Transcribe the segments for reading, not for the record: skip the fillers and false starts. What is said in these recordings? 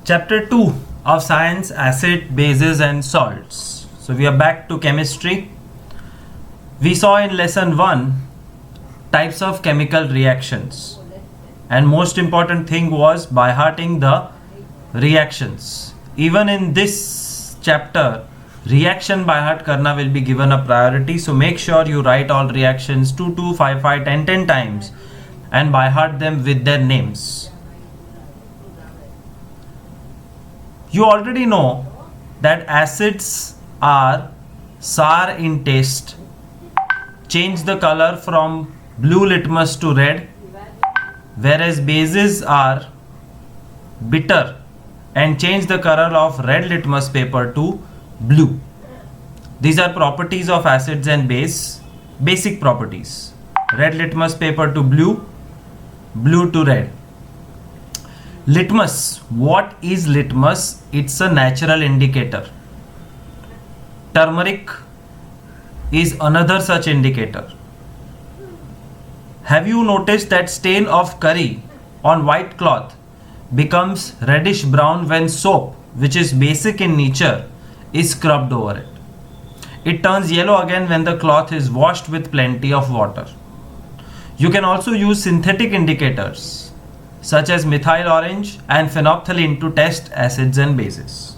Chapter 2 of Science, Acid, Bases and Salts. So we are back to chemistry. We saw in lesson 1 types of chemical reactions, and most important thing was by hearting the reactions. Even in this chapter, reaction by heart karna will be given a priority, so make sure you write all reactions 2, 2, 5, 5, 10, 10 times and by heart them with their names. You already know that acids are sour in taste, change the color from blue litmus to red, whereas bases are bitter and change the color of red litmus paper to blue. These are properties of acids and base, basic properties. Red litmus paper to blue, blue to red. Litmus. What is litmus? It's a natural indicator. Turmeric is another such indicator. Have you noticed that stain of curry on white cloth becomes reddish brown when soap, which is basic in nature, is scrubbed over it? It turns yellow again when the cloth is washed with plenty of water. You can also use synthetic indicators such as methyl orange and phenolphthalein to test acids and bases.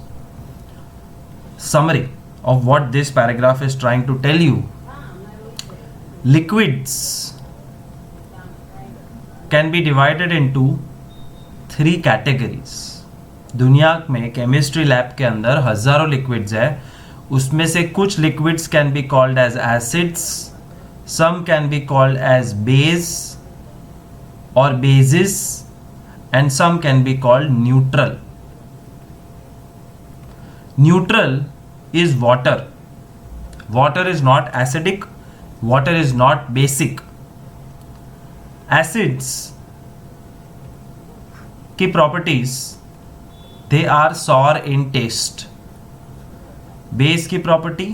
Summary of what this paragraph is trying to tell you. Liquids can be divided into 3 categories. दुनिया में chemistry lab के अंदर हजारों liquids है, उसमें से कुछ liquids can be called as acids, some can be called as base or bases, and some can be called neutral. Neutral is water. Water is not acidic, water is not basic. Acids की properties, they are sour in taste. Base की property,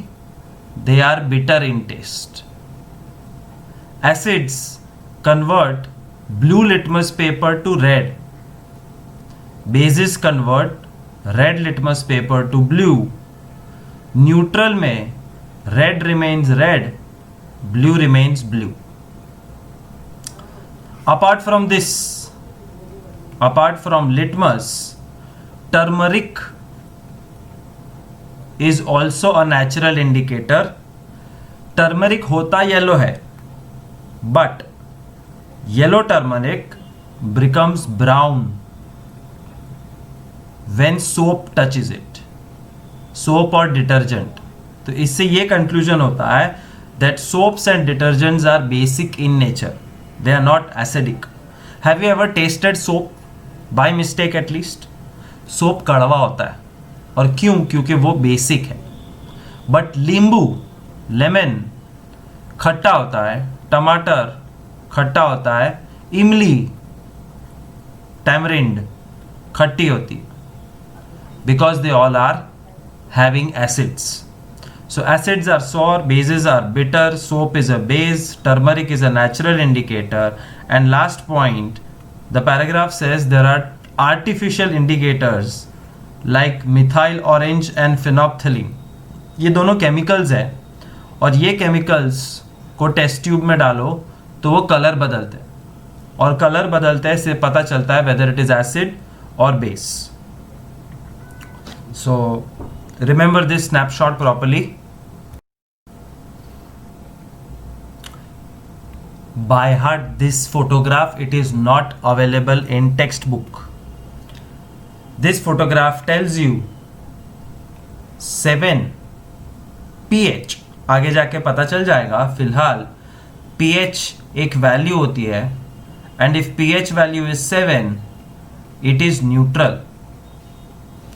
they are bitter in taste. Acids convert blue litmus paper to red. Bases convert red litmus paper to blue. Neutral में red remains red, blue remains blue. Apart from this, apart from litmus, turmeric is also a natural indicator. Turmeric होता yellow है, but yellow turmeric becomes brown when soap touches it. Soap or detergent. तो इससे ये conclusion होता है that soaps and detergents are basic in nature. They are not acidic. Have you ever tasted soap by mistake at least? Soap कड़वा होता है, और क्यों? क्योंकि वो बेसिक है. बट नींबू, लेमन खट्टा होता है, टमाटर खट्टा होता है, इमली टैमरिंड खट्टी होती है, because they all are having acids. So acids are sour, bases are bitter, soap is a base, turmeric is a natural indicator, and last point, the paragraph says there are artificial indicators like methyl orange and phenolphthalein. ये दोनों chemicals हैं, और ये chemicals को test tube में डालो तो वो कलर बदलते हैं, और कलर बदलते से पता चलता है whether it is acid or base. So remember this snapshot properly. By heart this photograph, it is not available in textbook. This photograph tells you 7 pH. आगे जाके पता चल जाएगा. फिलहाल pH एक वैल्यू होती है, and if pH value is 7, it is neutral,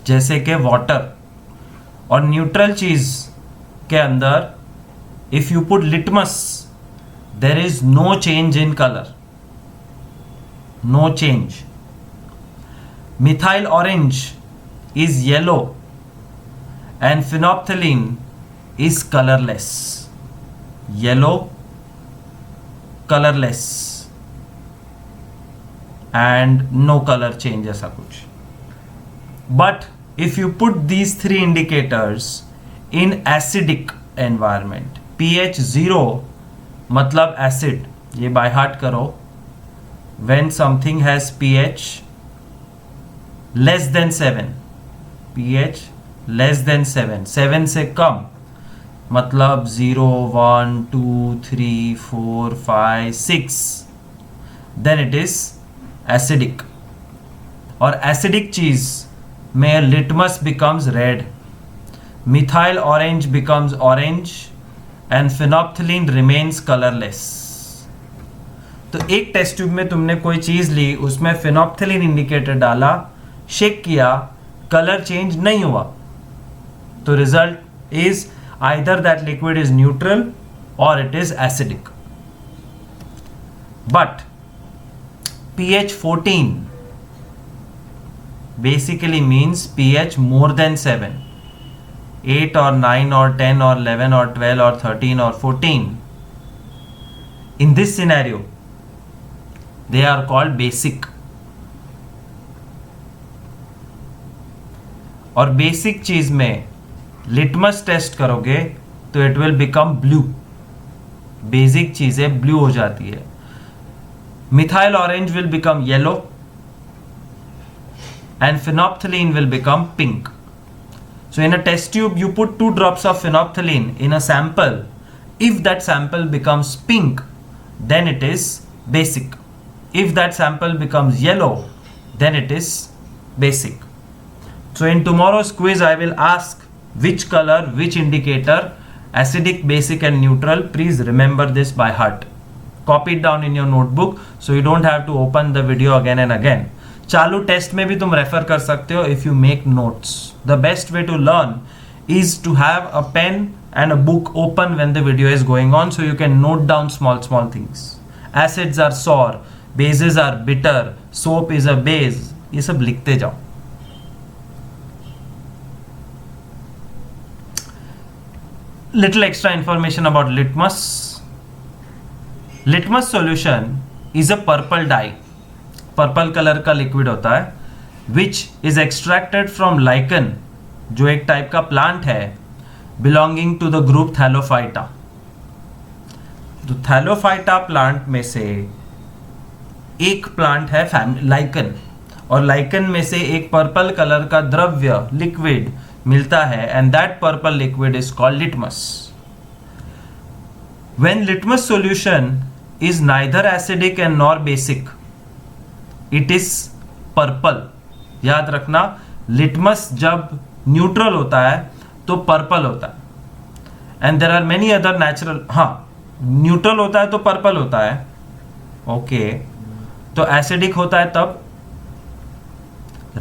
जैसे कि वाटर. और न्यूट्रल चीज के अंदर if you put litmus, there is no change in color, no change. Methyl orange is yellow and phenolphthalein is colorless. Yellow, colorless, and no color change ऐसा कुछ. But if you put these three indicators in acidic environment, pH 0 मतलब acid, ये by heart करो, when something has pH less than 7, pH less than 7, 7 से कम मतलब 0, 1, 2, 3, 4, 5, 6, then it is acidic. और acidic चीज में litmus becomes red, methyl orange becomes orange and phenolphthalein remains colorless. तो एक टेस्ट ट्यूब में तुमने कोई चीज ली, उसमें phenolphthalein इंडिकेटर डाला, शेक किया, कलर चेंज नहीं हुआ, तो result is either that liquid is neutral or it is acidic. But pH 14 basically means pH more than 7, 8 or 9 or 10 or 11 or 12 or 13 or 14. In this scenario, they are called basic. और basic चीज में litmus test करोगे तो it will become blue, basic चीजें blue हो जाती है. Methyl orange will become yellow and phenolphthalein will become pink. So in a test tube you put 2 drops of phenolphthalein in a sample. If that sample becomes pink, then it is basic. If that sample becomes yellow, then it is basic. So in tomorrow's quiz I will ask which color, which indicator, acidic, basic and neutral. Please remember this by heart. Copy it down in your notebook so you don't have to open the video again and again. चालू test में भी तुम refer कर सकते हो if you make notes. The best way to learn is to have a pen and a book open when the video is going on so you can note down small things. Acids are sour, bases are bitter, soap is a base. ये सब लिखते जाओ. Little extra information about litmus. Litmus solution is a purple dye. Purple colour का liquid होता है which is extracted from lichen, जो एक type का प्लांट है belonging to the group thallophyta. तो थैलोफाइटा प्लांट में से एक प्लांट है लाइकन, और लाइकन में से एक पर्पल कलर का द्रव्य लिक्विड मिलता है and that purple liquid is called litmus. When litmus solution is neither acidic and nor basic, it is purple. याद रखना, लिटमस जब न्यूट्रल होता है तो पर्पल होता है. And there are many other natural, हाँ न्यूट्रल होता है तो पर्पल होता है, ओके. तो एसिडिक होता है तब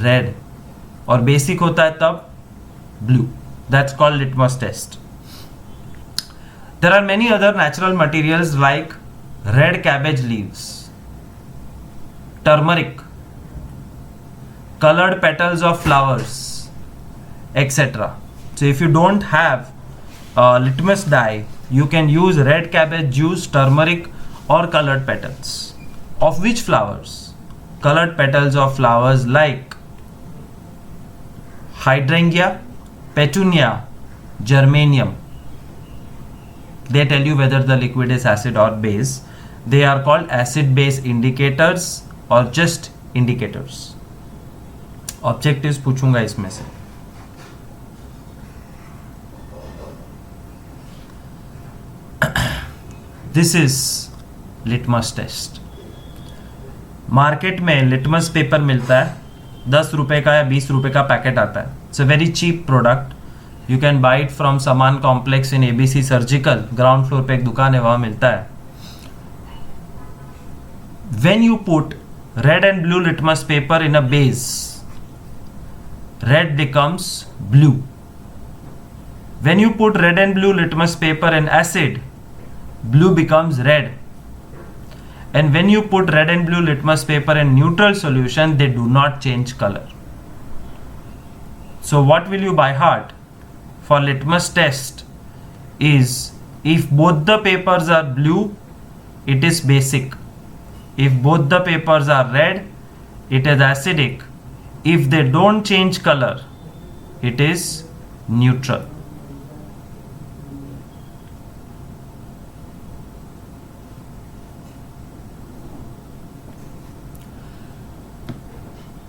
रेड, और बेसिक होता है तब blue. That's called litmus test. There are many other natural materials like red cabbage leaves, turmeric, colored petals of flowers, etc. So if you don't have litmus dye, you can use red cabbage juice, turmeric or colored petals. Of which flowers? Colored petals of flowers like hydrangea, petunia, geranium. They tell you whether the liquid is acid or base. They are called acid base indicators और just indicators. Objectives पूछूंगा इसमें से. This is litmus test. Market में litmus paper मिलता है, 10 रुपए का या 20 रुपए का पैकेट आता है. It's a very cheap product. You can buy it from Saman complex in ABC surgical. Ground floor पे एक दुकान है, वहां मिलता है. When you put red and blue litmus paper in a base, red becomes blue. When you put red and blue litmus paper in acid, blue becomes red. And when you put red and blue litmus paper in neutral solution, they do not change color. So what will you by heart for litmus test is, if both the papers are blue, it is basic. If both the papers are red, it is acidic. If they don't change color, it is neutral.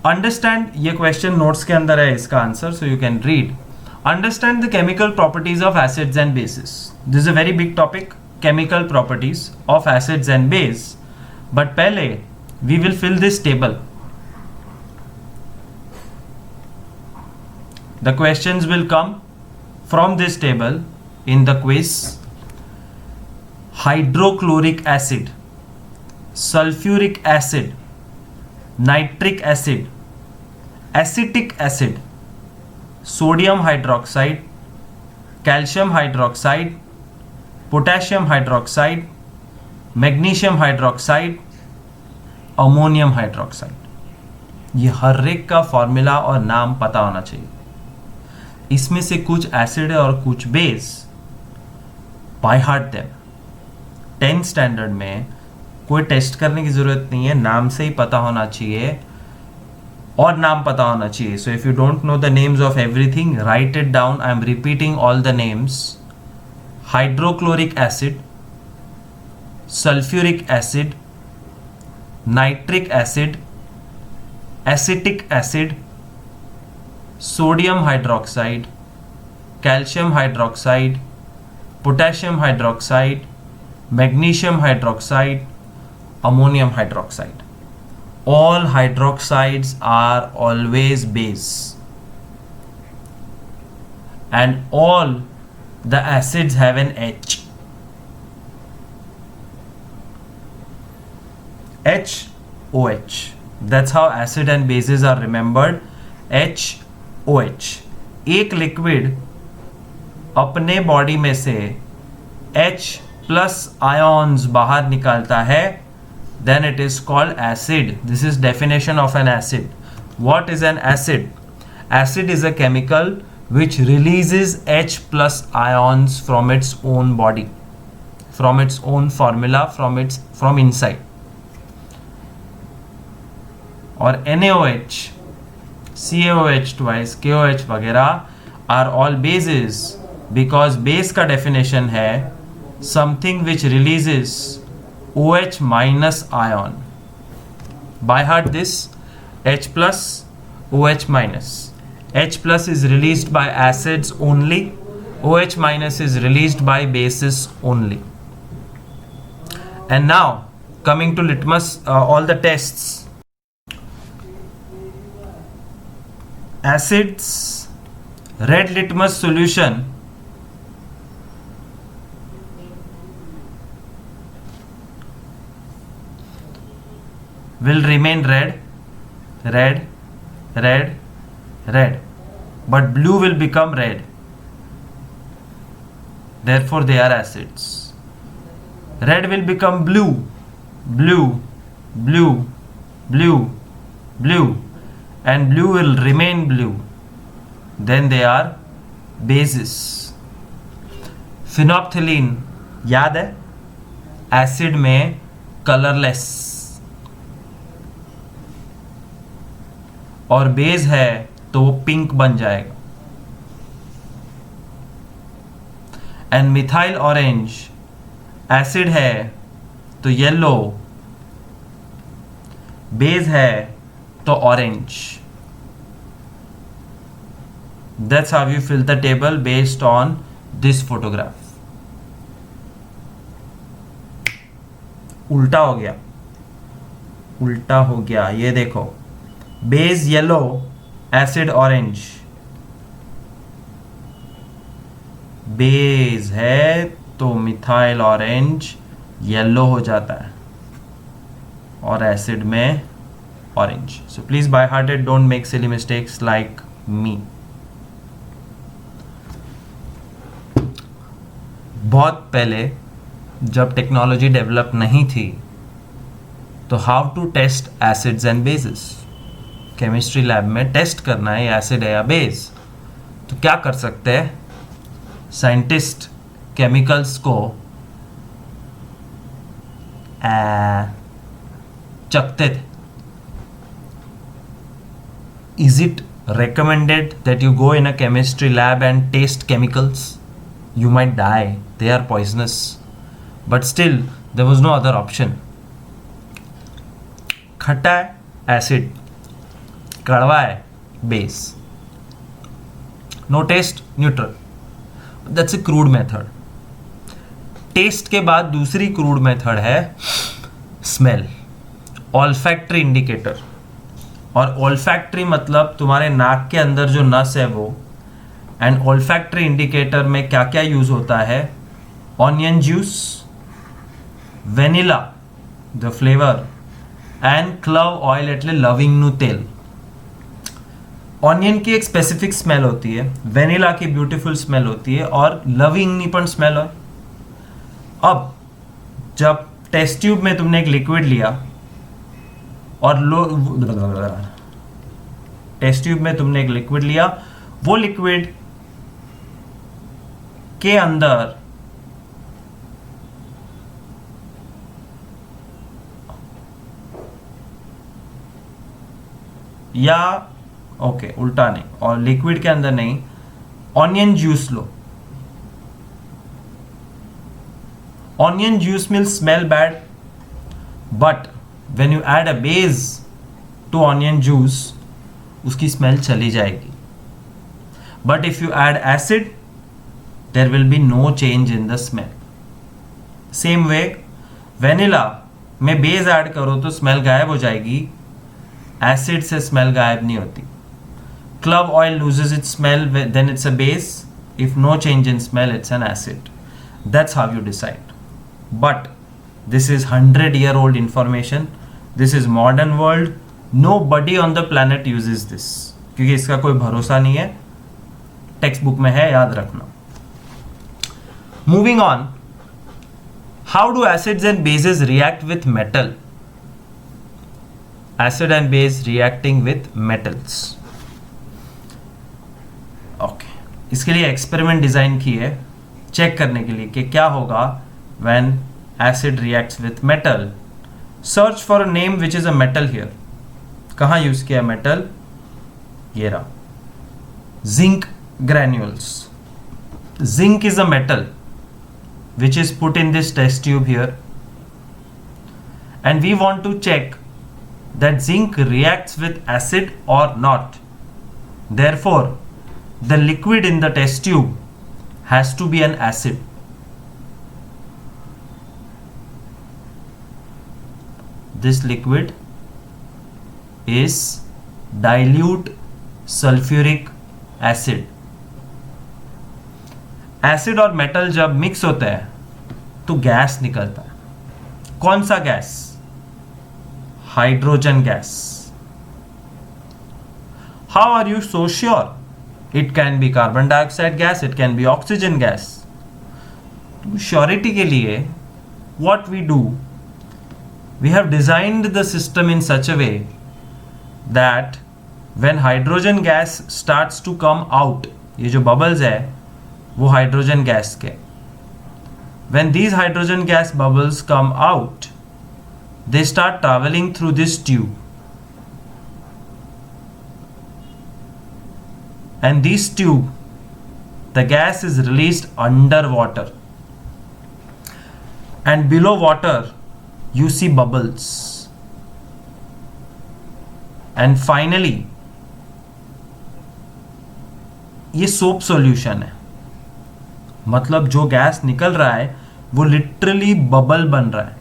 Understand, ये question notes के अंदर है इसका answer, so you can read. Understand the chemical properties of acids and bases. This is a very big topic, chemical properties of acids and base. But पहले we will fill this table. The questions will come from this table in the quiz. Hydrochloric acid, sulfuric acid, nitric acid, acetic acid, sodium hydroxide, calcium hydroxide, potassium hydroxide, magnesium hydroxide, ammonium hydroxide. ये हर एक का formula और नाम पता होना चाहिए. इसमें से कुछ एसिड है और कुछ base. By heart them. 10th standard में कोई टेस्ट करने की जरूरत नहीं है, नाम से ही पता होना चाहिए और नाम पता होना चाहिए. So if you don't know the names of everything, right it down. I am repeating all the names. Hydrochloric acid, sulphuric acid, nitric acid, acetic acid, sodium hydroxide, calcium hydroxide, potassium hydroxide, magnesium hydroxide, ammonium hydroxide. All hydroxides are always base, and all the acids have an H. HOH. That's how acid and bases are remembered. HOH. एक liquid अपने body में से H plus ions बाहर निकालता है, then it is called acid. This is definition of an acid. What is an acid? Acid is a chemical which releases H plus ions from its own body, from its own formula, from inside. और NaOH, CaOH twice, KOH वगैरह are all bases, because base का definition है something which releases OH minus ion. By heart this, H plus, OH minus. H plus is released by acids only, OH minus is released by bases only. And now coming to litmus, all the tests. Acids, red litmus solution will remain red, red, red, red, but blue will become red. Therefore they are acids. Red will become blue, blue, blue, blue, blue, and blue will remain blue. Then they are bases. Phenolphthalein याद है, acid में colourless, और base है तो वो pink बन जाएगा. And methyl orange acid है तो येलो, बेस है तो orange. That's how you fill the table based on this photograph. उल्टा हो गया, उल्टा हो गया. ये देखो, base yellow, acid orange. Base है तो मिथाइल ऑरेंज येलो हो जाता है और एसिड में orange. So please by hearted don't make silly mistakes like me. बहुत पहले जब टेक्नोलॉजी डेवलप नहीं थी तो how to test acids and bases, chemistry lab में टेस्ट करना है एसिड है या बेस, तो क्या कर सकते हैं, साइंटिस्ट केमिकल्स को चखते थे. Is it recommended that you go in a chemistry lab and taste chemicals? You might die, they are poisonous. But still, there was no other option. खट्टा है acid, कड़वा है base. No taste, neutral. That's a crude method. टेस्ट के बाद दूसरी crude method है smell, olfactory indicator. और ऑल्फैक्टरी मतलब तुम्हारे नाक के अंदर जो नस है वो. एंड ऑल्फैक्टरी इंडिकेटर में क्या क्या यूज होता है? Onion juice, vanilla the flavour, and club oil એટલે લવિંગનું તેલ. ऑनियन की एक स्पेसिफिक स्मेल होती है, वेनिला की ब्यूटीफुल स्मेल होती है, और लविंगनी पण स्मेल हो. अब जब टेस्ट ट्यूब में तुमने एक लिक्विड लिया और टेस्ट ट्यूब में तुमने एक लिक्विड लिया, वो लिक्विड के अंदर या उल्टा नहीं, और लिक्विड के अंदर नहीं, onion juice low. Onion juice will smell bad, but when you add a base to onion juice, उसकी smell चली जाएगी. But if you add acid, there will be no change in the smell. Same way, vanilla में base add करो तो smell गायब हो जाएगी, acid से smell गायब नहीं होती. Clove oil loses its smell, then it's a base. If no change in smell, it's an acid. That's how you decide. But this is 100-year-old information. This is modern world. Nobody on the planet uses this. क्योंकि इसका कोई भरोसा नहीं है. Text book में है, याद रखना. Moving on. How do acids and bases react with metal? Acid and base reacting with metals. Okay. इसके लिए एक्सपेरिमेंट डिजाइन की है, चेक करने के लिए कि क्या होगा when acid reacts with metal. Search for a name which is a metal here. कहाँ यूज किया metal? ये रहा, zinc granules. Zinc is a metal which is put in this test tube here, and we want to check that zinc reacts with acid or not. Therefore, the liquid in the test tube has to be an acid. This liquid is dilute sulfuric acid. Acid और metal जब mix होते हैं तो gas निकलता है. कौन सा गैस? Hydrogen gas. How are you so sure? It can be carbon dioxide gas, it can be oxygen gas. Surety के लिए what we do, we have designed the system in such a way that when hydrogen gas starts to come out, ये जो bubbles है वो hydrogen gas के, when these hydrogen gas bubbles come out, they start traveling through this tube, and this tube, the gas is released under water, and below water you see bubbles, and finally ये soap solution है. मतलब जो gas निकल रहा है वो literally bubble बन रहा है.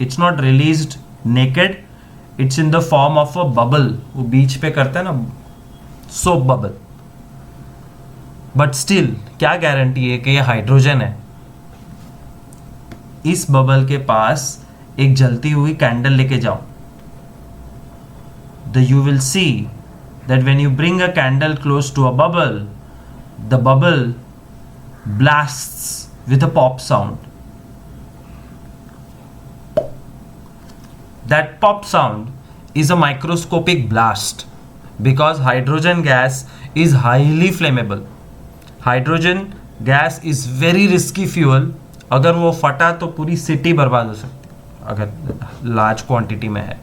It's not released naked, it's in the form of a bubble. वो बीच पे करता है ना सोप बबल. बट स्टिल क्या गारंटी है कि ये हाइड्रोजन है? इस बबल के पास एक जलती हुई कैंडल लेके जाओ. You will see that when you bring a candle close to a bubble, the bubble blasts with a pop sound. That pop sound is a microscopic blast because hydrogen gas is highly flammable. Hydrogen gas is very risky fuel. अगर वो फटा तो पूरी city बर्बाद हो सकती है अगर लार्ज क्वांटिटी में है.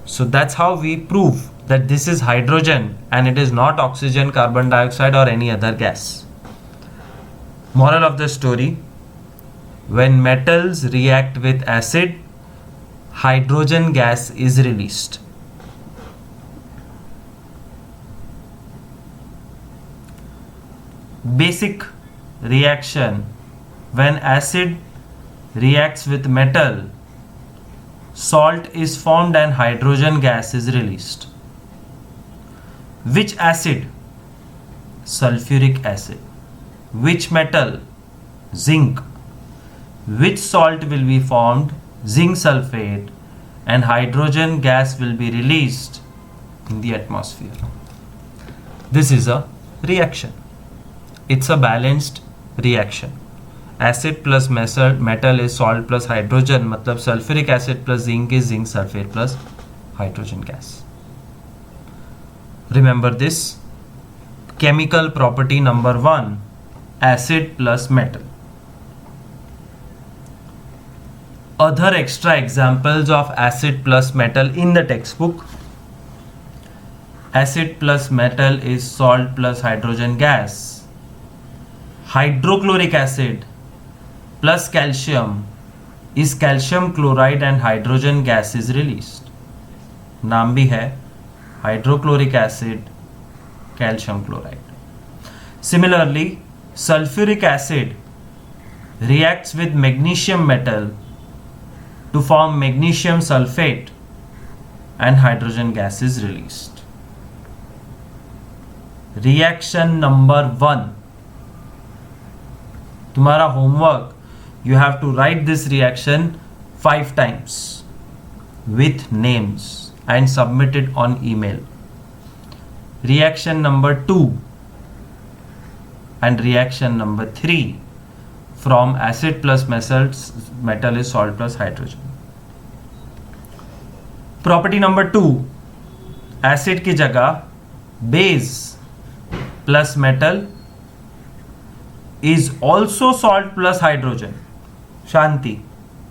So that's how we prove that this is hydrogen and it is not oxygen, carbon dioxide or any other gas. Moral of the story: when metals react with acid, hydrogen gas is released. Basic reaction: when acid reacts with metal, salt is formed and hydrogen gas is released. Which acid? Sulfuric acid. Which metal? Zinc. Which salt will be formed? Zinc sulfate, and hydrogen gas will be released in the atmosphere. This is a reaction. It's a balanced reaction. Acid plus metal is salt plus hydrogen, मतलब sulfuric acid plus zinc is zinc sulfate plus hydrogen gas. Remember this. Chemical property number 1: acid plus metal. Other extra examples of acid plus metal in the textbook: acid plus metal is salt plus hydrogen gas. Hydrochloric acid plus calcium is calcium chloride and hydrogen gas is released. नाम भी है hydrochloric acid, calcium chloride. Similarly, sulfuric acid reacts with magnesium metal to form magnesium sulfate and hydrogen gas is released. Reaction number 1. तुम्हारा homework, you have to write this reaction 5 times with names and submit it on email. Reaction number 2 and reaction number 3 from acid plus metal is salt plus hydrogen. Property number 2: acid की जगह base plus metal is also salt plus hydrogen. Shanti,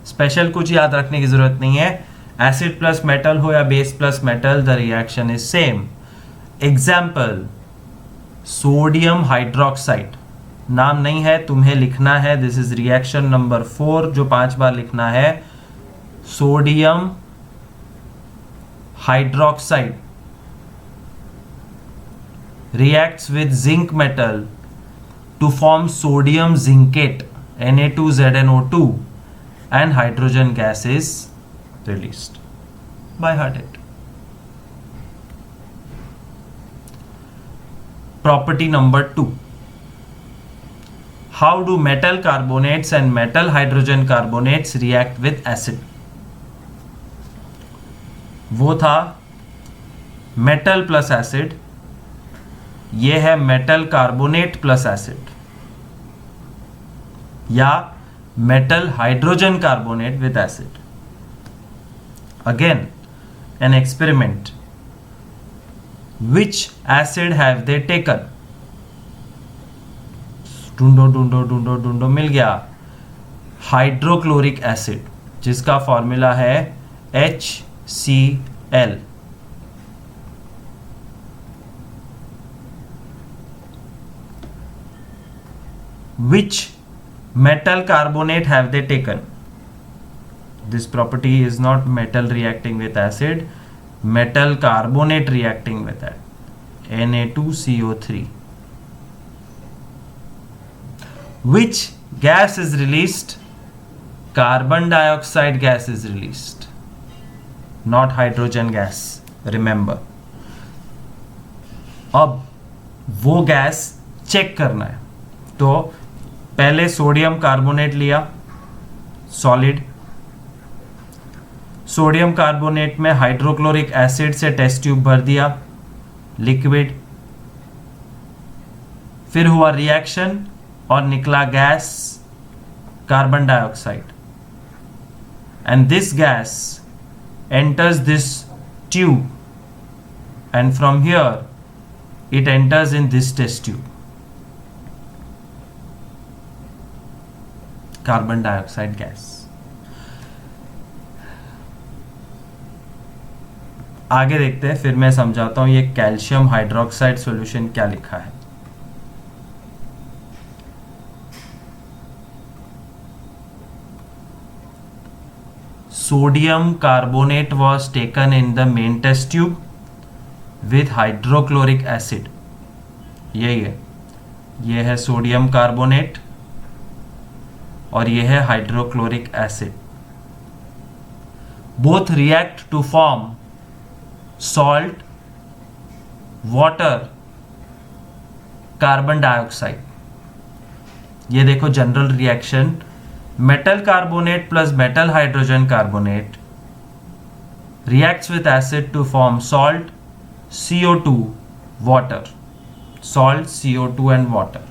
special कुछ याद रखने की जरूरत नहीं है. Acid plus metal हो या base plus metal, the reaction is same. Example: sodium hydroxide. नाम नहीं है, तुम्हें लिखना है. दिस इज रिएक्शन नंबर 4 जो 5 बार लिखना है. Sodium hydroxide reacts with zinc metal to form sodium zincate, Na2ZnO2, and hydrogen gas is released. By heart it. Property number 2: how do metal carbonates and metal hydrogen carbonates react with acid? वो था metal plus acid, ये है metal carbonate plus acid या metal hydrogen carbonate with acid. Again an experiment. Which acid have they taken? ढूंढो ढूंढो ढूंढो ढूंढो, मिल गया. हाइड्रोक्लोरिक एसिड, जिसका फॉर्मूला है HCl. Which metal carbonate have they taken? This property is not metal reacting with acid, metal carbonate reacting with that. Na2CO3. Which gas is released? Carbon dioxide gas is released, not hydrogen gas. Remember. अब वो gas check करना है, तो पहले sodium carbonate लिया, solid. Sodium carbonate में hydrochloric acid से test tube भर दिया, लिक्विड. फिर हुआ रिएक्शन और निकला gas carbon dioxide. And this gas enters this tube, and from here it enters in this test tube. Carbon dioxide gas. आगे देखते हैं, फिर मैं समझाता हूं ये कैल्शियम हाइड्रोक्साइड सॉल्यूशन क्या लिखा है। Sodium carbonate was taken in the main test tube with hydrochloric acid. यही है, ये है सोडियम कार्बोनेट और ये है hydrochloric acid. Both react to form salt, water, carbon dioxide. ये देखो general reaction, metal carbonate plus metal hydrogen carbonate reacts with acid to form salt, CO2, water. Salt, CO2 and water.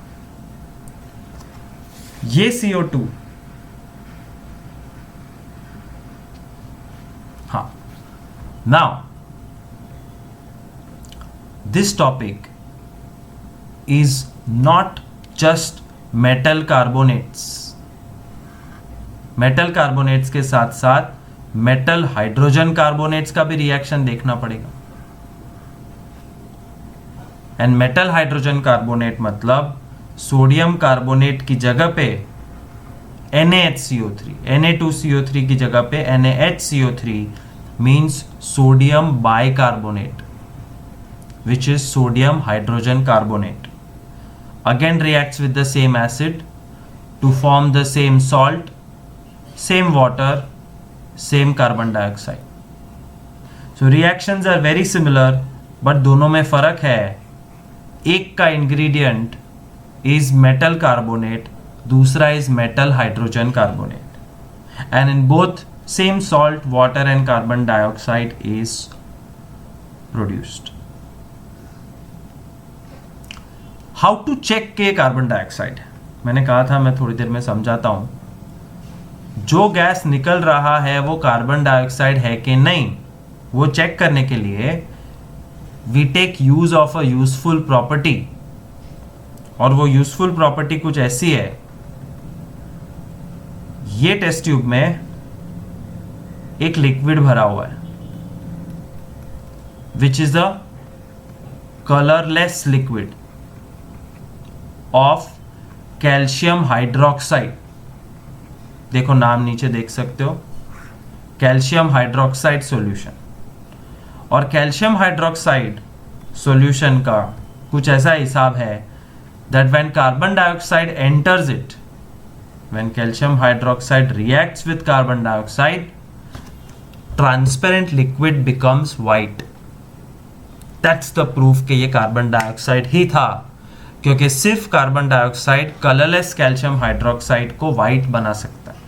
ये CO2, हाँ, now this topic is not just metal carbonates. Metal carbonates के साथ साथ metal hydrogen carbonates का भी reaction देखना पड़ेगा। And metal hydrogen carbonate मतलब सोडियम कार्बोनेट की जगह पे NaHCO3, Na2CO3 की जगह पे NaHCO3 means sodium bicarbonate which is sodium hydrogen carbonate. Again reacts with the same acid to form the same salt, same water, same carbon dioxide. So reactions are very similar, but दोनों में फर्क है। एक का ingredient is metal carbonate, दूसरा is metal hydrogen carbonate, and in both same salt, water and carbon dioxide is produced. How to check के carbon dioxide, मैंने कहा था मैं थोड़ी देर में समझाता हूं। जो गैस निकल रहा है वो कार्बन डाइऑक्साइड है कि नहीं, वो चेक करने के लिए we take use of a useful property, और वो यूजफुल प्रॉपर्टी कुछ ऐसी है। ये टेस्ट ट्यूब में एक लिक्विड भरा हुआ है which is a colourless liquid of calcium hydroxide. देखो नाम नीचे देख सकते हो, कैल्शियम हाइड्रोक्साइड सॉल्यूशन। और कैल्शियम हाइड्रोक्साइड सॉल्यूशन का कुछ ऐसा हिसाब है that when carbon dioxide enters it, when calcium hydroxide reacts with carbon dioxide, transparent liquid becomes white. That's the proof कि ये कार्बन डाइऑक्साइड ही था, क्योंकि सिर्फ carbon dioxide colourless calcium hydroxide को व्हाइट बना सकता है।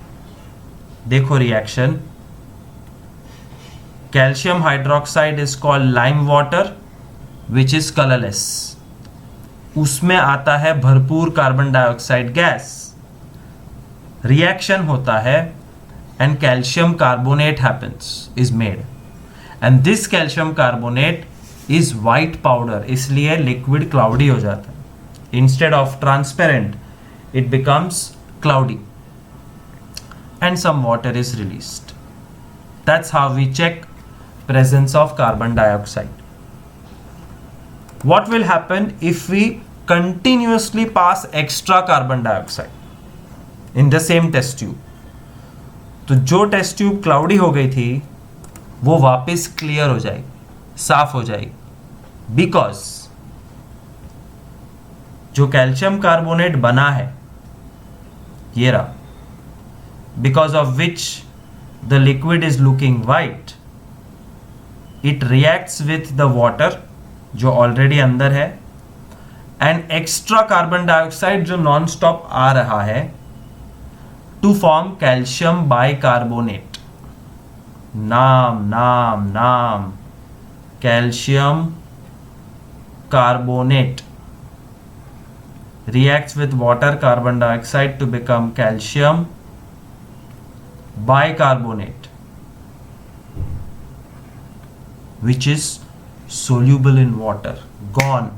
देखो reaction, calcium hydroxide is called lime water which is colourless. उसमें आता है भरपूर कार्बन डाइऑक्साइड गैस, रिएक्शन होता है and calcium carbonate happens, is made, and this calcium carbonate is white powder, इसलिए लिक्विड क्लाउडी हो जाता है। Instead of transparent, it becomes cloudy and some water is released. That's how we check presence of carbon dioxide. What will happen if we continuously pass extra carbon dioxide in the same test tube? तो जो test tube cloudy हो गई थी वो वापस clear हो जाएगी, साफ हो जाएगी, बिकॉज जो कैल्शियम कार्बोनेट बना है ये रहा, because of which the liquid is looking white, it reacts with the water जो ऑलरेडी अंदर है, एंड एक्स्ट्रा कार्बन डाइऑक्साइड जो नॉन स्टॉप आ रहा है टू फॉर्म कैल्शियम बाइकार्बोनेट। नाम नाम नाम calcium carbonate reacts with water carbon dioxide to become calcium bicarbonate, which is soluble in water. Gone.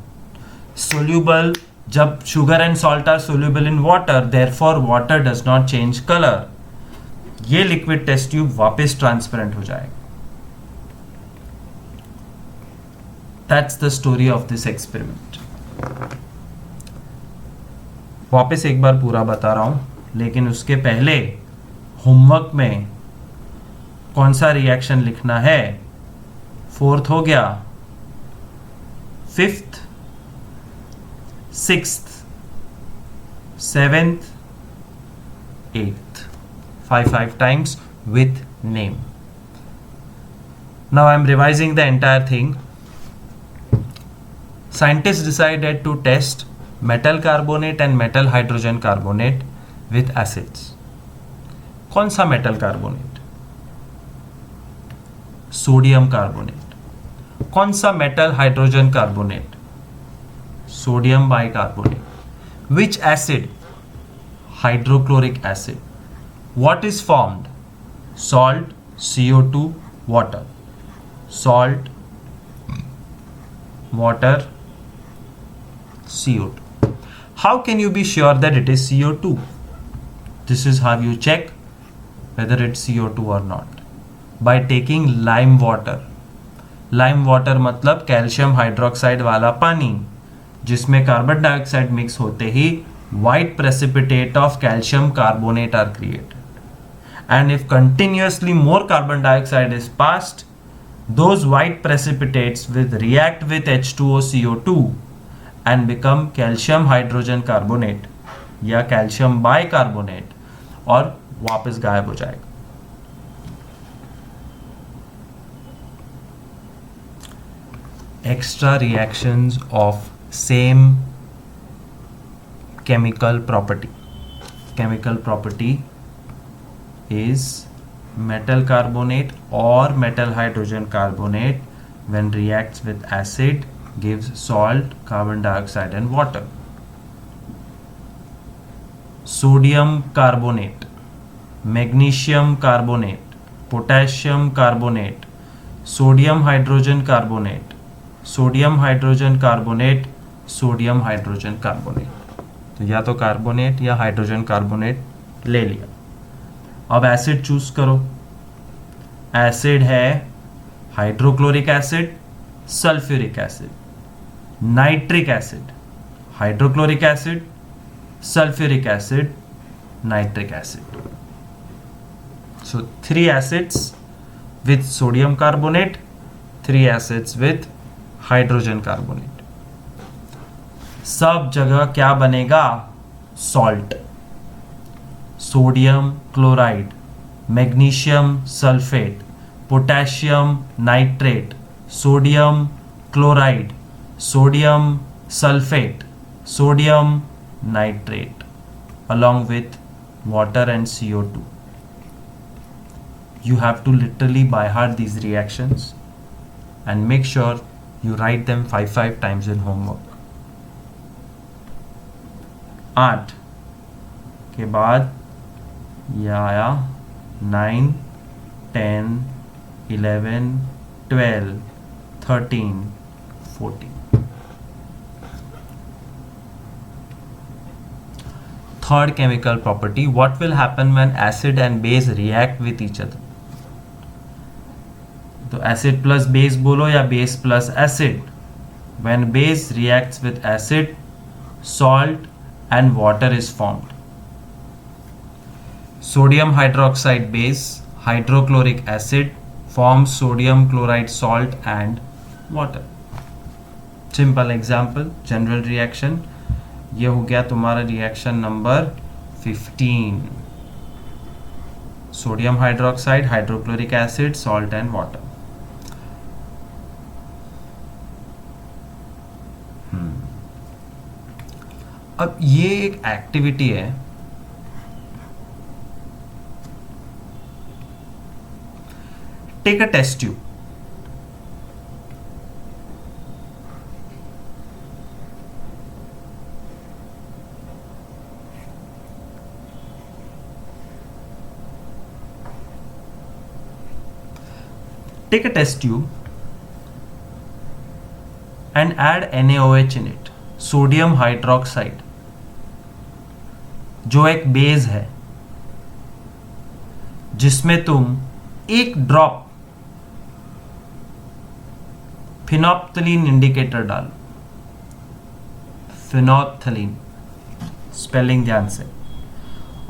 Soluble, जब sugar and salt are soluble in water, therefore water does not change color. ये liquid test tube वापस transparent हो जाएगा। That's the story of this experiment. वापस एक बार पूरा बता रहा हूं, लेकिन उसके पहले होमवर्क में कौन सा रिएक्शन लिखना है. फोर्थ हो गया, fifth, sixth, seventh, eighth, 5 times with name. Now I am revising the entire thing. Scientists decided to test metal carbonate and metal hydrogen carbonate with acids. कौन सा मेटल कार्बोनेट? Sodium carbonate. कौन सा metal hydrogen carbonate? Sodium bicarbonate. Which acid? Hydrochloric acid. What is formed? Salt, CO2, water. Salt, water, CO2. How can you be sure that it is CO2? This is how you check whether it's CO2 or not. By taking lime water. Lime water मतलब calcium hydroxide वाला पानी, जिसमें carbon dioxide mix होते ही white precipitate of calcium carbonate are created. And if continuously more carbon dioxide is passed, those white precipitates will react with H2O CO2 and become calcium hydrogen carbonate या calcium bicarbonate और वापस गायब हो जाएगा. Extra reactions of same chemical property. Chemical property is metal carbonate or metal hydrogen carbonate when reacts with acid gives salt, carbon dioxide and water. Sodium carbonate, magnesium carbonate, potassium carbonate, sodium hydrogen carbonate, sodium hydrogen carbonate, sodium hydrogen carbonate. तो या तो carbonate या hydrogen carbonate ले लिया. अब acid choose करो. Acid है hydrochloric acid, sulphuric acid, nitric acid, hydrochloric acid, sulphuric acid, nitric acid. So 3 acids with sodium carbonate, 3 acids with hydrogen carbonate. सब जगह क्या बनेगा? Salt. Sodium chloride, magnesium sulphate, potassium nitrate, sodium chloride, sodium sulphate, sodium nitrate along with water and CO2. You have to literally by heart these reactions and make sure you write them 5 times in homework. 8 के बाद यह आया 9, 10, 11, 12, 13, 14. Third chemical property, what will happen when acid and base react with each other? तो acid plus base बोलो या base plus acid. When base reacts with acid, salt and water is formed. Sodium hydroxide base, hydrochloric acid forms sodium chloride salt and water. Simple example, general reaction. ये हो गया तुम्हारा reaction number 15. Sodium hydroxide, hydrochloric acid, salt and water. अब ये एक activity है. Take a test tube. Take a test tube and add NaOH in it, sodium hydroxide, जो एक बेस है, जिसमें तुम एक ड्रॉप फिनोप्थलीन इंडिकेटर डालो, फिनोप्थलीन, स्पेलिंग ध्यान से।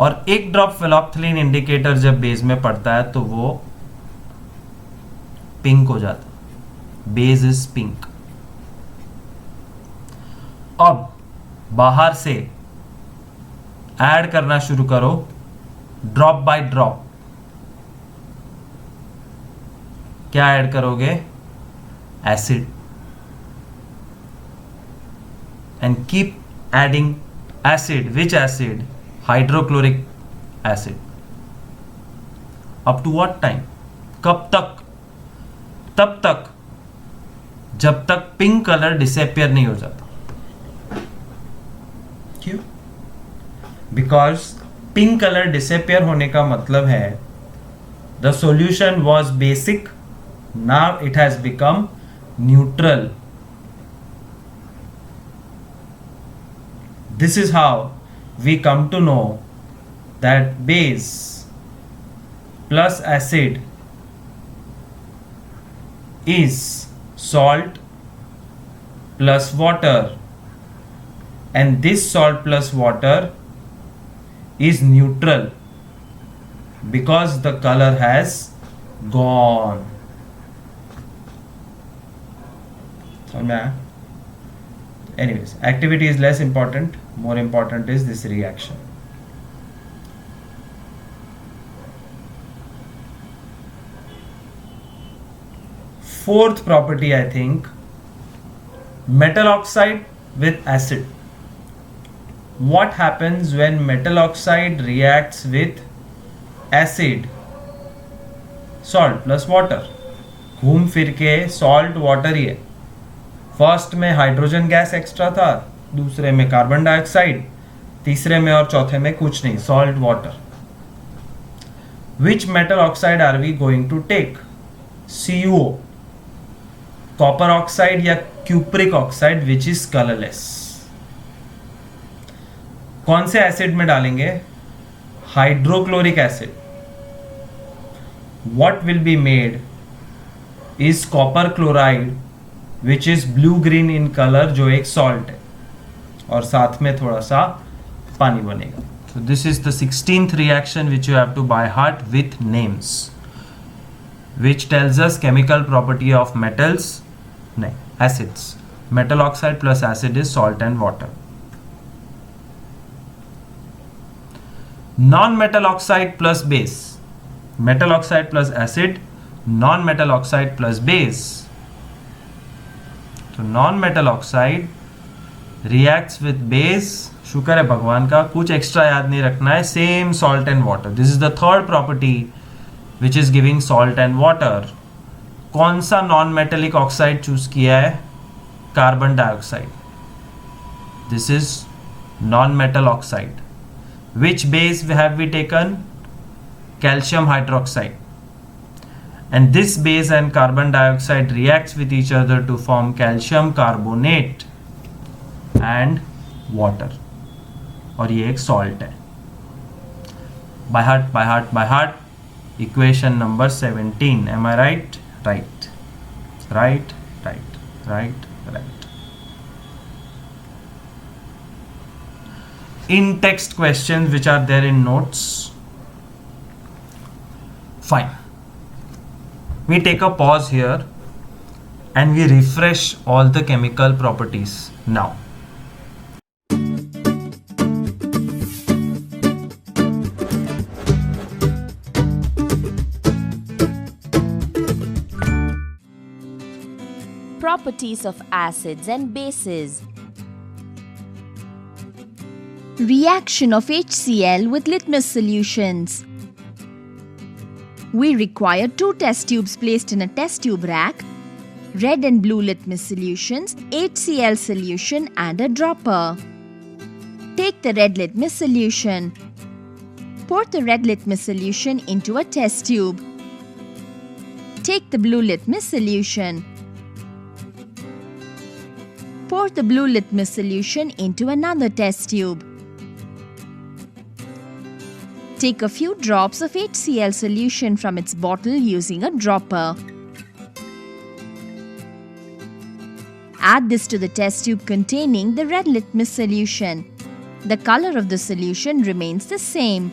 और 1 ड्रॉप फिनोप्थलीन इंडिकेटर जब बेस में पड़ता है तो वो पिंक हो जाता है, बेस इज पिंक। अब बाहर से ऐड करना शुरू करो, ड्रॉप बाय ड्रॉप। क्या ऐड करोगे? Acid, and keep adding acid. Which acid? Hydrochloric acid. Up to what time? कब तक? तब तक जब तक पिंक कलर डिसअपियर नहीं हो जाता। क्यों? बिकॉज पिंक कलर डिसअपियर होने का मतलब है the solution was basic, now it has become neutral. This is how we come to know that base plus acid is salt plus water, and this salt plus water is neutral because the color has gone. समझ में आया? Anyways, activity is less important, more important is this reaction. Fourth property, I think, metal oxide with acid. What happens when metal oxide reacts with acid? Salt plus water. घूम फिर के salt water ही है। First में hydrogen gas extra था, दूसरे में carbon dioxide, तीसरे में और चौथे में कुछ नहीं, salt water. Which metal oxide are we going to take? CuO, copper oxide या cupric oxide which is colourless. कौन से एसिड में डालेंगे? Hydrochloric acid. What will be made is copper chloride which is blue green in colour, जो एक salt है, और साथ में थोड़ा सा पानी बनेगा। So this is the 16th reaction which you have to by heart with names, which tells us chemical property of metals, no, acids. Metal oxide plus acid is salt and water. Non-metal oxide plus base. Metal oxide plus acid, non-metal oxide plus base. तो non metal oxide reacts with base, शुक्र है भगवान का, कुछ extra याद नहीं रखना है, same salt and water. This is the third property which is giving salt and water. कौन सा नॉन मेटेलिक ऑक्साइड चूज किया है? Carbon dioxide. This is non metal oxide. Which base have we taken? Calcium hydroxide. And this base and carbon dioxide reacts with each other to form calcium carbonate and water. और ये एक salt है. By heart, by heart, by heart. Equation number 17. Am I right? Right. Right, right, right, right. In text questions which are there in notes. Fine. We take a pause here and we refresh all the chemical properties now. Properties of acids and bases. Reaction of HCl with litmus solutions. We require 2 test tubes placed in a test tube rack, red and blue litmus solutions, HCl solution and a dropper. Take the red litmus solution. Pour the red litmus solution into a test tube. Take the blue litmus solution. Pour the blue litmus solution into another test tube. Take a few drops of HCl solution from its bottle using a dropper. Add this to the test tube containing the red litmus solution. The color of the solution remains the same.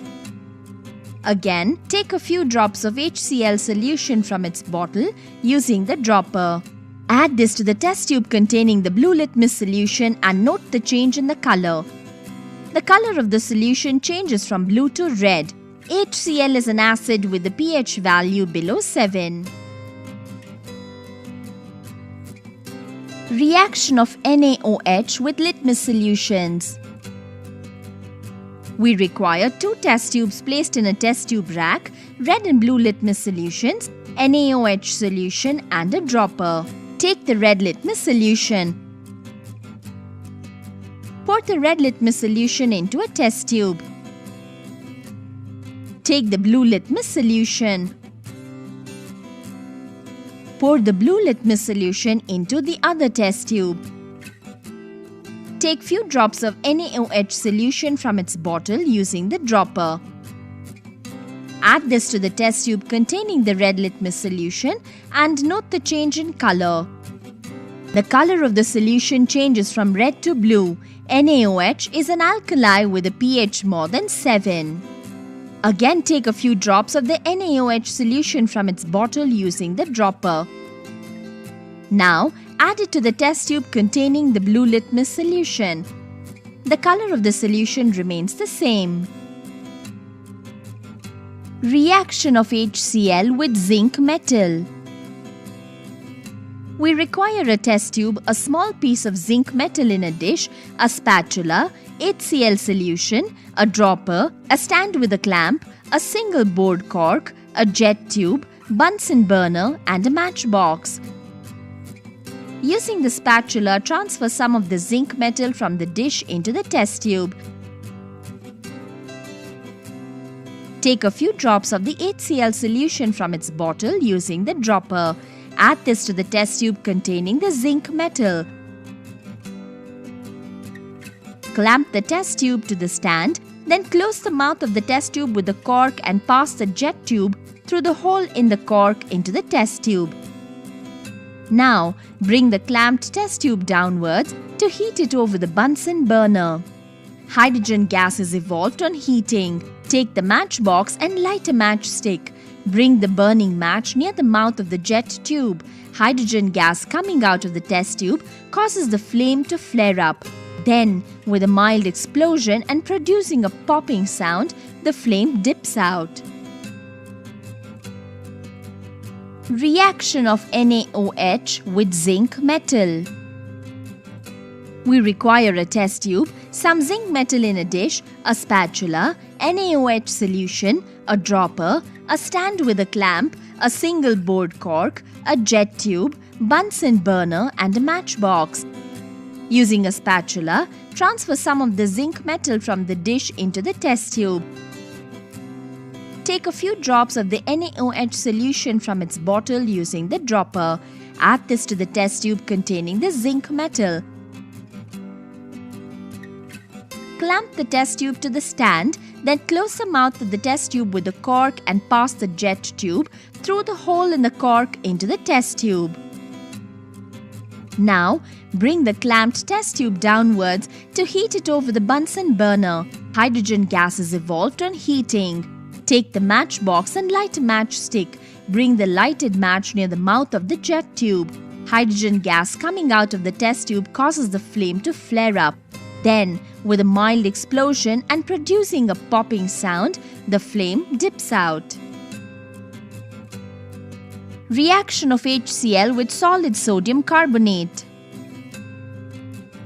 Again, take a few drops of HCl solution from its bottle using the dropper. Add this to the test tube containing the blue litmus solution and note the change in the color. The color of the solution changes from blue to red. HCl is an acid with the pH value below 7. Reaction of NaOH with litmus solutions. We require 2 test tubes placed in a test tube rack, red and blue litmus solutions, NaOH solution and a dropper. Take the red litmus solution. Pour the red litmus solution into a test tube. Take the blue litmus solution. Pour the blue litmus solution into the other test tube. Take few drops of NaOH solution from its bottle using the dropper. Add this to the test tube containing the red litmus solution and note the change in color. The color of the solution changes from red to blue. NaOH is an alkali with a pH more than 7. Again, take a few drops of the NaOH solution from its bottle using the dropper. Now, add it to the test tube containing the blue litmus solution. The color of the solution remains the same. Reaction of HCl with zinc metal. We require a test tube, a small piece of zinc metal in a dish, a spatula, HCl solution, a dropper, a stand with a clamp, a single bored cork, a jet tube, Bunsen burner and a matchbox. Using the spatula, transfer some of the zinc metal from the dish into the test tube. Take a few drops of the HCl solution from its bottle using the dropper. Add this to the test tube containing the zinc metal. Clamp the test tube to the stand, then close the mouth of the test tube with the cork and pass the jet tube through the hole in the cork into the test tube. Now, bring the clamped test tube downwards to heat it over the Bunsen burner. Hydrogen gas is evolved on heating. Take the matchbox and light a matchstick. Bring the burning match near the mouth of the jet tube. Hydrogen gas coming out of the test tube causes the flame to flare up. Then, with a mild explosion and producing a popping sound, the flame dips out. Reaction of NaOH with zinc metal. We require a test tube, some zinc metal in a dish, a spatula, NaOH solution, a dropper, a stand with a clamp, a single bored cork, a jet tube, Bunsen burner and a matchbox. Using a spatula, transfer some of the zinc metal from the dish into the test tube. Take a few drops of the NaOH solution from its bottle using the dropper. Add this to the test tube containing the zinc metal. Clamp the test tube to the stand, then close the mouth of the test tube with the cork and pass the jet tube through the hole in the cork into the test tube. Now, bring the clamped test tube downwards to heat it over the Bunsen burner. Hydrogen gas is evolved on heating. Take the matchbox and light a matchstick. Bring the lighted match near the mouth of the jet tube. Hydrogen gas coming out of the test tube causes the flame to flare up. Then, with a mild explosion and producing a popping sound, the flame dips out. Reaction of HCl with solid sodium carbonate.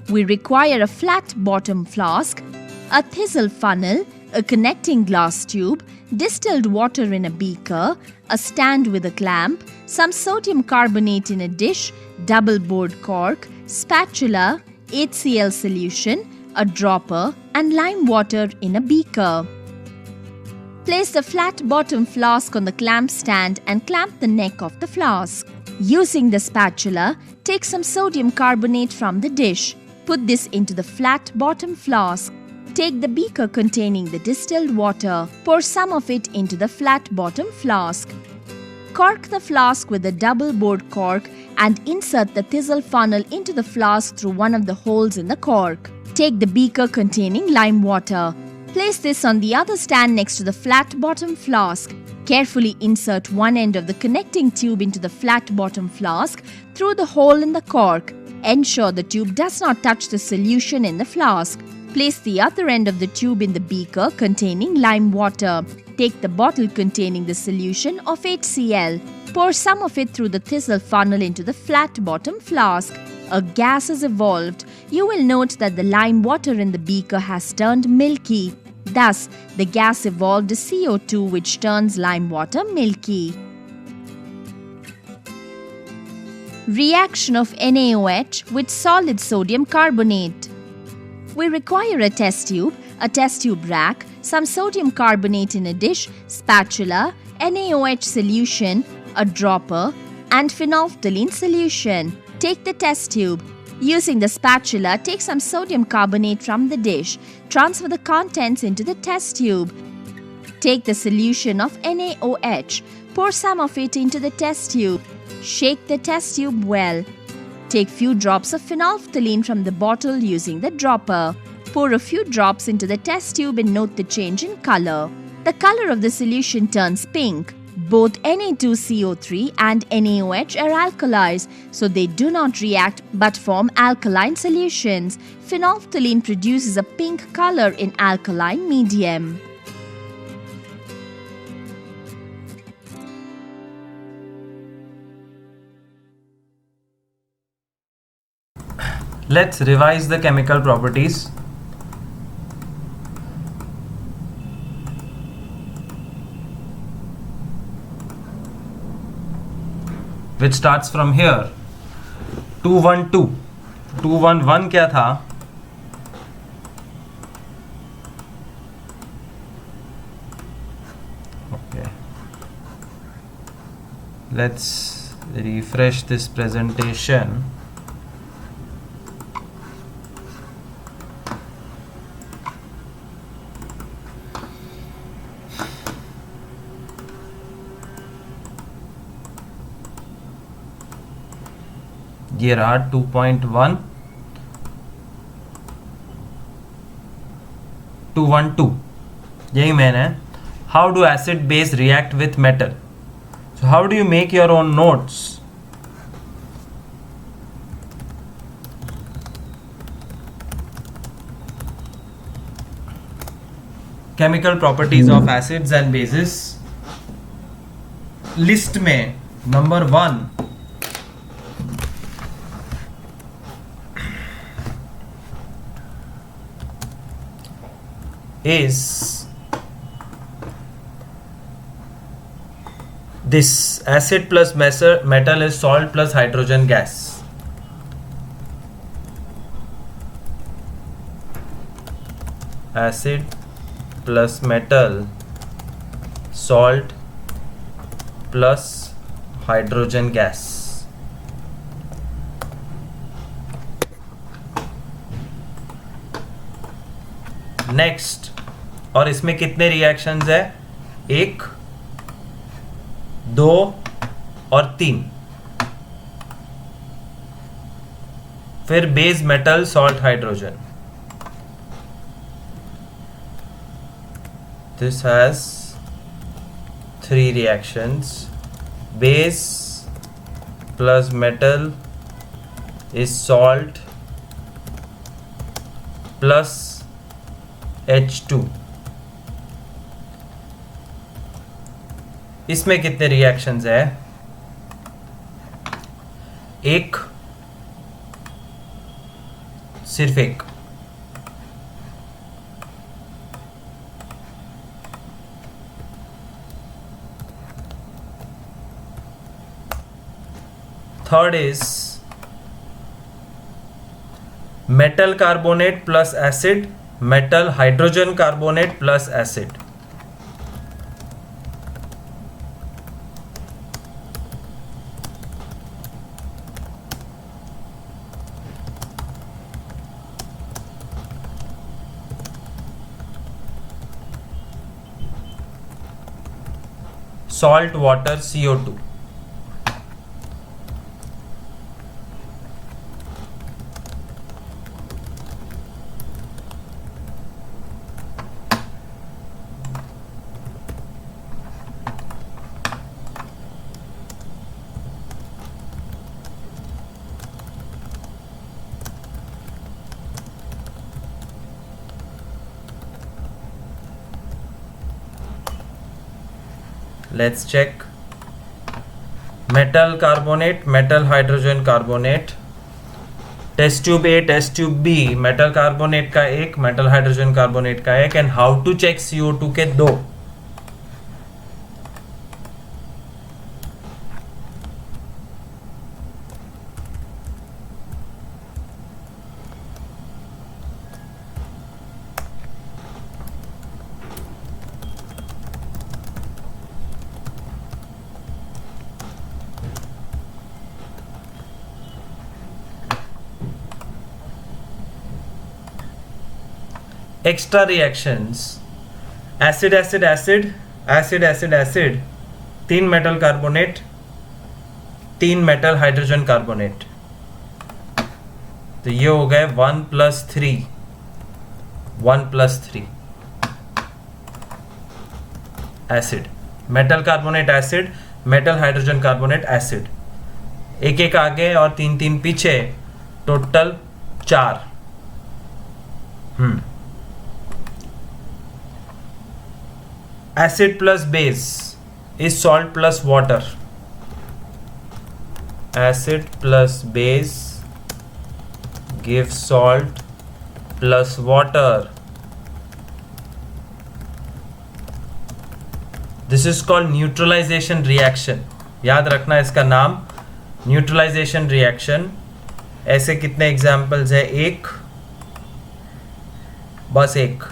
We require a flat bottom flask, a thistle funnel, a connecting glass tube, distilled water in a beaker, a stand with a clamp, some sodium carbonate in a dish, double bored cork, spatula, HCl solution, a dropper and lime water in a beaker. Place the flat bottom flask on the clamp stand and clamp the neck of the flask. Using the spatula, take some sodium carbonate from the dish. Put this into the flat bottom flask. Take the beaker containing the distilled water. Pour some of it into the flat bottom flask. Cork the flask with a double bored cork and insert the thistle funnel into the flask through one of the holes in the cork. Take the beaker containing lime water. Place this on the other stand next to the flat bottom flask. Carefully insert one end of the connecting tube into the flat bottom flask through the hole in the cork. Ensure the tube does not touch the solution in the flask. Place the other end of the tube in the beaker containing lime water. Take the bottle containing the solution of HCl. Pour some of it through the thistle funnel into the flat bottom flask. A gas is evolved. You will note that the lime water in the beaker has turned milky. Thus, the gas evolved is CO2, which turns lime water milky. Reaction of NaOH with solid sodium carbonate. We require a test tube rack, some sodium carbonate in a dish, spatula, NaOH solution, a dropper, and phenolphthalein solution. Take the test tube. Using the spatula, take some sodium carbonate from the dish. Transfer the contents into the test tube. Take the solution of NaOH. Pour some of it into the test tube. Shake the test tube well. Take few drops of phenolphthalein from the bottle using the dropper. Pour a few drops into the test tube and note the change in color. The color of the solution turns pink. Both Na2CO3 and NaOH are alkalis, so they do not react but form alkaline solutions. Phenolphthalein produces a pink color in alkaline medium. Let's revise the chemical properties. Which starts from here. 212. 211 क्या था? Okay. Let's refresh this presentation. ये रहा 2.1 212 यही man है. How do acid base react with metal? So how do you make your own notes? Chemical properties of acids and bases. List में number 1 is this acid plus metal is salt plus hydrogen gas. Acid plus metal, salt plus hydrogen gas. Next, और इसमें कितने reactions है? 1, 2 और 3. फिर base metal salt hydrogen. This has 3 reactions. Base plus metal is salt plus H2. इसमें कितने reactions है? 1, सिर्फ 1. Third is metal carbonate plus acid, metal hydrogen carbonate plus acid. Salt water CO2. Let's check. Metal carbonate, metal hydrogen carbonate. Test tube A, test tube B, metal carbonate का एक, metal hydrogen carbonate का एक. And how to check CO2 के दो. Extra reactions. Acid acid acid, acid acid acid, 3 metal carbonate, 3 metal hydrogen carbonate. तो ये हो गए 1 + 3, 1 + 3 acid. Metal carbonate acid, metal hydrogen carbonate acid. एक एक आगे और 3 3 पीछे, total 4. Acid plus base is salt plus water. Acid plus base gives salt plus water. This is called neutralization reaction. याद रखना इसका नाम, neutralization reaction. ऐसे कितने एग्जाम्पल्स है? एक, बस एक.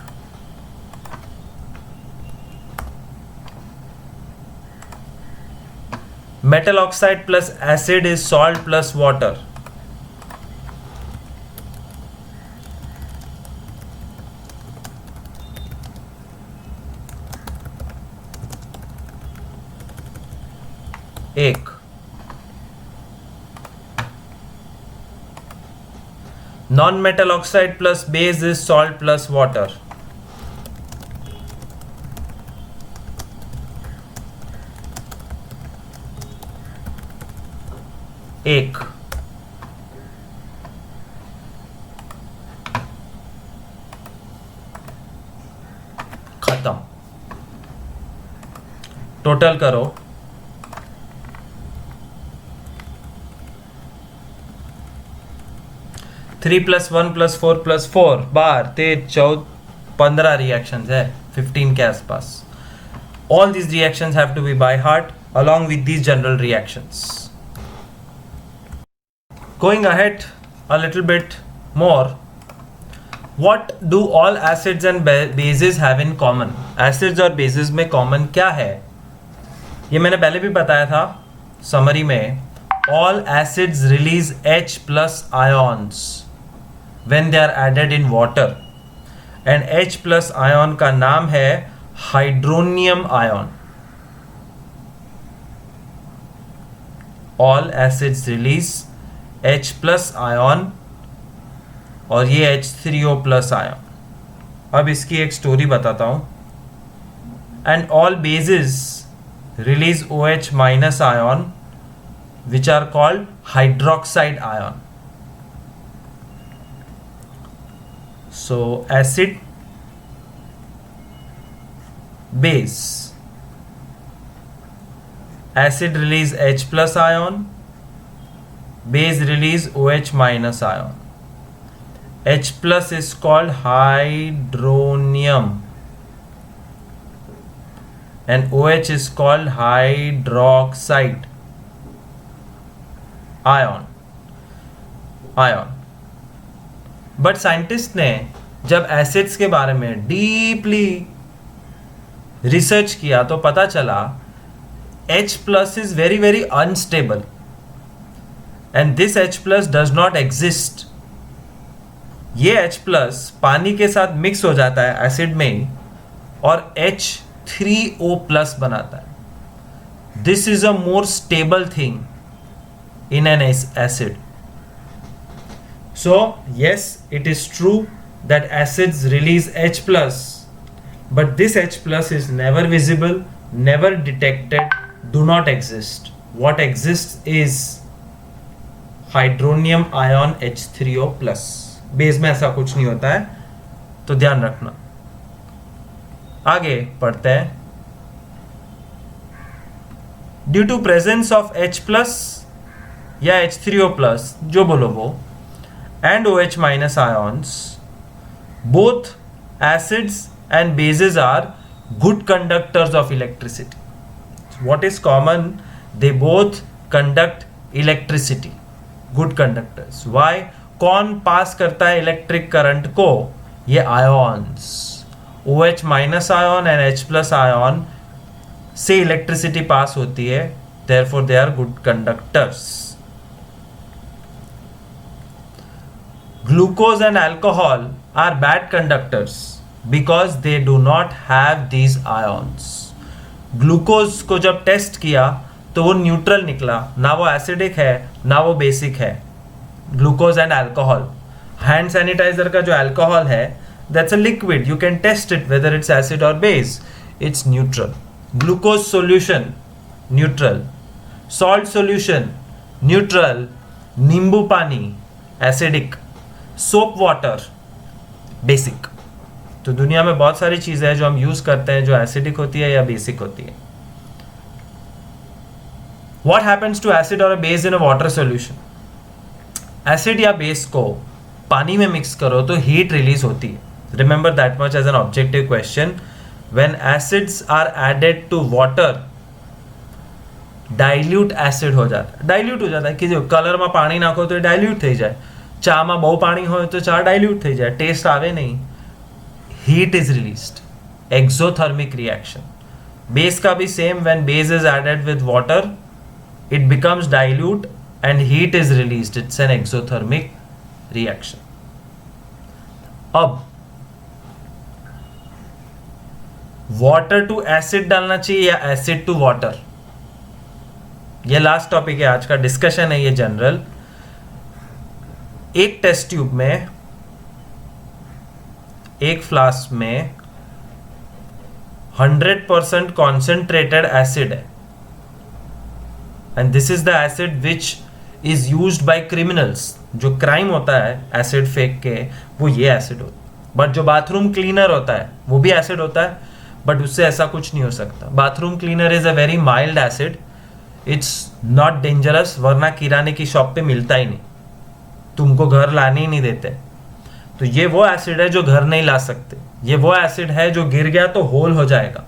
Metal oxide plus acid is salt plus water. एक. Non-metal oxide plus base is salt plus water. एक. खत्म. टोटल करो. 3 + 1 + 4 + 4 बार 13 15 रिएक्शंस है 15 के आसपास. All these reactions have to be by heart along with these general reactions. Going ahead a little bit more, what do all acids and bases have in common? Acids और bases में common क्या है? ये मैंने पहले भी बताया था summary में. All acids release H+ ions when they are added in water, and H+ ion का नाम है hydronium ion. All acids release H+ ion और ये H3O+ ion. अब इसकी एक स्टोरी बताता हूं. And all bases release OH- ion which are called hydroxide ion. So acid, base. Acid release H+ ion, base release OH- ion. H+ is called hydronium and OH is called hydroxide ion. But scientist ने जब acids के बारे में deeply research किया तो पता चला H+ is very very unstable and this H+ does not exist. ये H+ पानी के साथ मिक्स हो जाता है एसिड में और H3O+ बनाता है. This is a more stable thing in an acid. So yes, it is true that acids release H+, but this H+ is never visible, never detected, do not exist. What exists is hydronium ion H3O+. Base में ऐसा कुछ नहीं होता है, तो ध्यान रखना. आगे पढ़ते हैं. Due to presence of H plus या H3O प्लस जो बोलो वो and OH minus ions, both acids and bases are good conductors of electricity. What is common? They both conduct electricity. Good conductors. Why? कौन पास करता है electric current को? ये ions, OH minus ion and H plus ion से electricity pass होती है, therefore they are good conductors. Glucose and alcohol are bad conductors because they do not have these ions. Glucose को जब test किया तो वो न्यूट्रल निकला, ना वो एसिडिक है ना वो बेसिक है. Glucose and alcohol, hand sanitiser का जो अल्कोहल है that's a liquid, you can test it whether it's acid और base, it's neutral. Glucose solution neutral, salt solution neutral, नींबू पानी एसिडिक, सोप वाटर बेसिक. तो दुनिया में बहुत सारी चीजें हैं जो हम यूज करते हैं जो एसिडिक होती है या बेसिक होती है. What happens to acid or a base in a water solution? Acid या बेस को पानी में मिक्स करो तो हीट रिलीज होती है. Remember that much as an objective question. When acids are added to water, dilute acid हो जाता है. डाइल्यूट हो जाता है कि जो कलर में पानी नाखो तो डाइल्यूट થઈ જાય. ચા માં બહુ પાણી હોય તો ચા ડાઇલ્યુટ થઈ જાય, ટેસ્ટ આવે નહીં. Heat is released, exothermic reaction. Base का भी same, when base is added with water it becomes dilute and heat is released, it's an exothermic reaction. अब वाटर टू एसिड डालना चाहिए या एसिड टू वाटर, ये last topic है आज का, डिस्कशन है ये जनरल. एक टेस्ट ट्यूब में, एक फ्लास्क में 100% कॉन्सेंट्रेटेड एसिड है and this is the acid which is used by criminals. जो क्राइम होता है एसिड फेंक के, वो ये एसिड होता है. बट जो बाथरूम क्लीनर होता है वो भी एसिड होता है, बट उससे ऐसा कुछ नहीं हो सकता. Bathroom cleaner is a very mild acid, it's not dangerous, वरना किराने की शॉप पे मिलता ही नहीं, तुमको घर लाने ही नहीं देते. तो ये वो एसिड है जो घर नहीं ला सकते. ये वो एसिड है जो गिर गया तो होल हो जाएगा.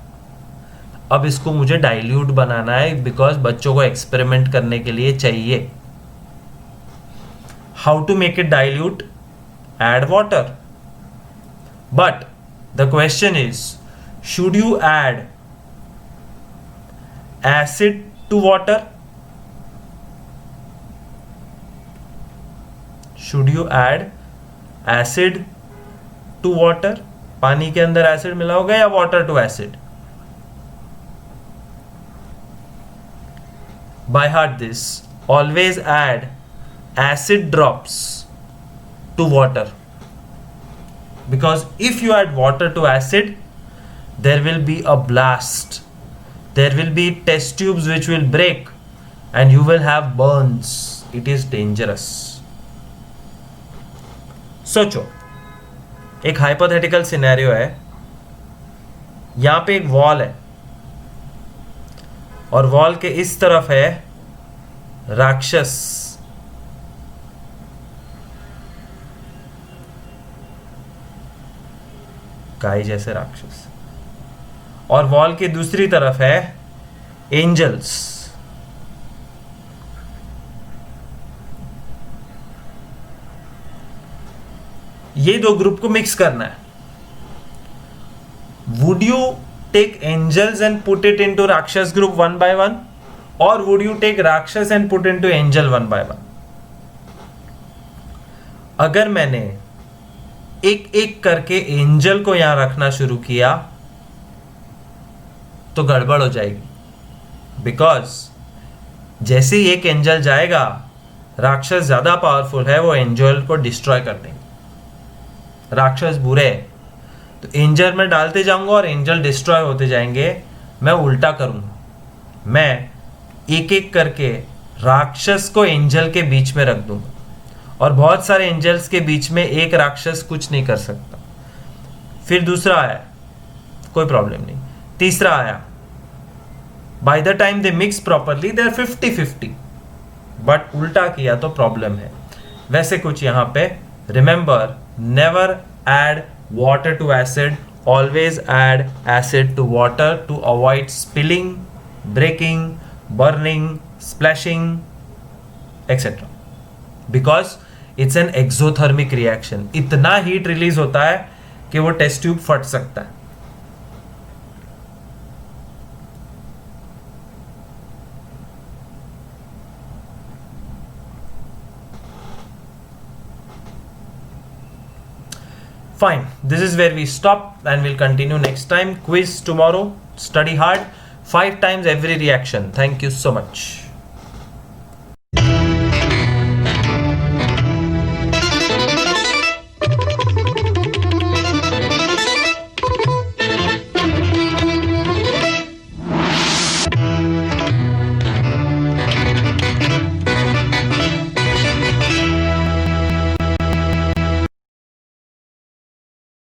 अब इसको मुझे डाइल्यूट बनाना है बिकॉज बच्चों को एक्सपेरिमेंट करने के लिए चाहिए. How to make it dilute? Add water. But the question is, should you add acid to water? Should you add acid to water? पानी के अंदर एसिड मिला होगा या water to acid? By heart this, always add acid drops to water, because if you add water to acid there will be a blast, there will be test tubes which will break and you will have burns. It is dangerous. सोचो, एक hypothetical scenario है. यहां पे एक wall है और wall के इस तरफ है राक्षस. गाय जैसे राक्षस. और वॉल की दूसरी तरफ है एंजल्स. ये दो ग्रुप को मिक्स करना है. Would you take angels and put it into राक्षस ग्रुप वन बाय वन, और वुड यू टेक राक्षस and put into angel one by one? अगर मैंने एक एक करके एंजल को यहां रखना शुरू किया तो गड़बड़ हो जाएगी. बिकॉज जैसे ही एक एंजल जाएगा, राक्षस ज्यादा पावरफुल है, वो एंजल को डिस्ट्रॉय कर देंगे. राक्षस बुरे है तो एंजल में डालते जाऊंगा और एंजल डिस्ट्रॉय होते जाएंगे. मैं उल्टा करूंगा, मैं एक एक करके राक्षस को एंजल के बीच में रख दूंगा और बहुत सारे एंजल्स के बीच में एक राक्षस कुछ नहीं कर सकता. फिर दूसरा आया, कोई प्रॉब्लम नहीं. तीसरा आया, by the time they mix properly they are 50-50, but उल्टा किया तो प्रॉब्लम है। वैसे कुछ यहाँ पे remember, never add water to acid, always add acid to water to avoid spilling, breaking, burning, splashing etcetera, because it's an exothermic reaction. इतना heat release होता है कि वो टेस्ट ट्यूब फट सकता है। Fine, this is where we stop and we'll continue next time. Quiz tomorrow. Study hard. 5 times every reaction. Thank you so much.